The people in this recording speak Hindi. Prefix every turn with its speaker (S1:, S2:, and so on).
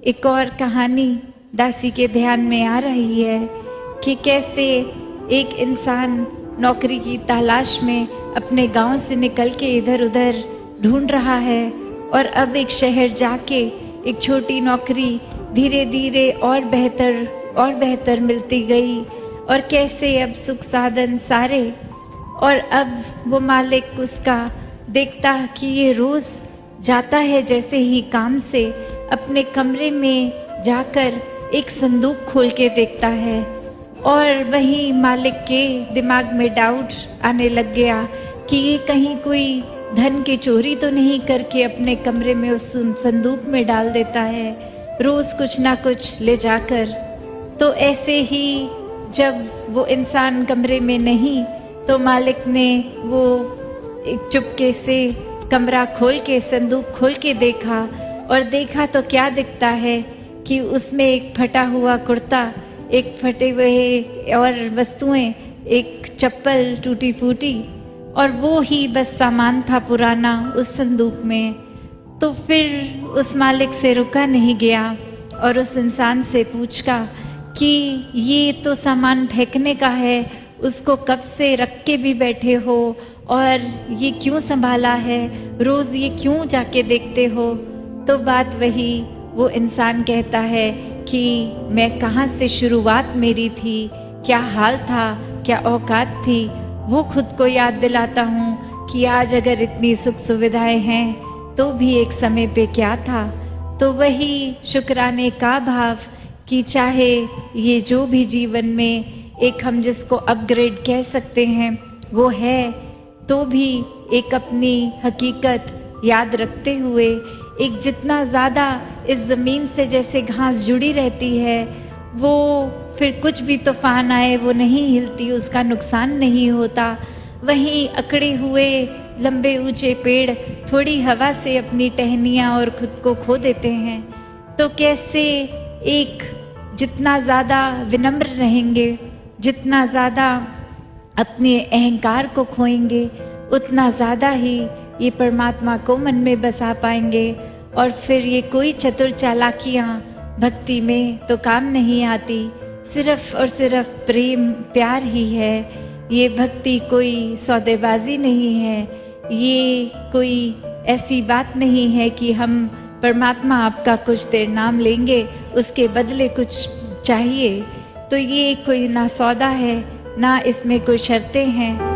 S1: एक और कहानी दासी के ध्यान में आ रही है कि कैसे एक इंसान नौकरी की तलाश में अपने गांव से निकल के इधर उधर ढूंढ रहा है और अब एक शहर जाके एक छोटी नौकरी धीरे धीरे और बेहतर मिलती गई और कैसे अब सुख साधन सारे। और अब वो मालिक उसका देखता कि ये रोज जाता है जैसे ही काम से अपने कमरे में जाकर एक संदूक खोल के देखता है और वही मालिक के दिमाग में डाउट आने लग गया कि ये कहीं कोई धन की चोरी तो नहीं करके अपने कमरे में उस संदूक में डाल देता है रोज कुछ ना कुछ ले जाकर। तो ऐसे ही जब वो इंसान कमरे में नहीं तो मालिक ने वो एक चुपके से कमरा खोल के संदूक खोल के देखा और देखा तो क्या दिखता है कि उसमें एक फटा हुआ कुर्ता, एक फटे हुए और वस्तुएं, एक चप्पल टूटी फूटी और वो ही बस सामान था पुराना उस संदूक में। तो फिर उस मालिक से रुका नहीं गया और उस इंसान से पूछा कि ये तो सामान फेंकने का है, उसको कब से रख के भी बैठे हो और ये क्यों संभाला है, रोज ये क्यों जाके देखते हो। तो बात वही वो इंसान कहता है कि मैं कहाँ से शुरुआत मेरी थी, क्या हाल था, क्या औकात थी, वो खुद को याद दिलाता हूँ कि आज अगर इतनी सुख सुविधाएं हैं तो भी एक समय पे क्या था। तो वही शुक्राने का भाव कि चाहे ये जो भी जीवन में एक हम जिसको अपग्रेड कह सकते हैं वो है, तो भी एक अपनी हकीकत याद रखते हुए एक जितना ज़्यादा इस ज़मीन से जैसे घास जुड़ी रहती है वो फिर कुछ भी तूफान आए वो नहीं हिलती, उसका नुकसान नहीं होता। वहीं अकड़े हुए लंबे ऊंचे पेड़ थोड़ी हवा से अपनी टहनियाँ और खुद को खो देते हैं। तो कैसे एक जितना ज़्यादा विनम्र रहेंगे, जितना ज़्यादा अपने अहंकार को खोएंगे, उतना ज़्यादा ही ये परमात्मा को मन में बसा पाएंगे और फिर ये कोई चतुर चालाकियाँ भक्ति में तो काम नहीं आती। सिर्फ और सिर्फ प्रेम प्यार ही है। ये भक्ति कोई सौदेबाजी नहीं है, ये कोई ऐसी बात नहीं है कि हम परमात्मा आपका कुछ देर नाम लेंगे उसके बदले कुछ चाहिए। तो ये कोई ना सौदा है ना इसमें कोई शर्तें हैं।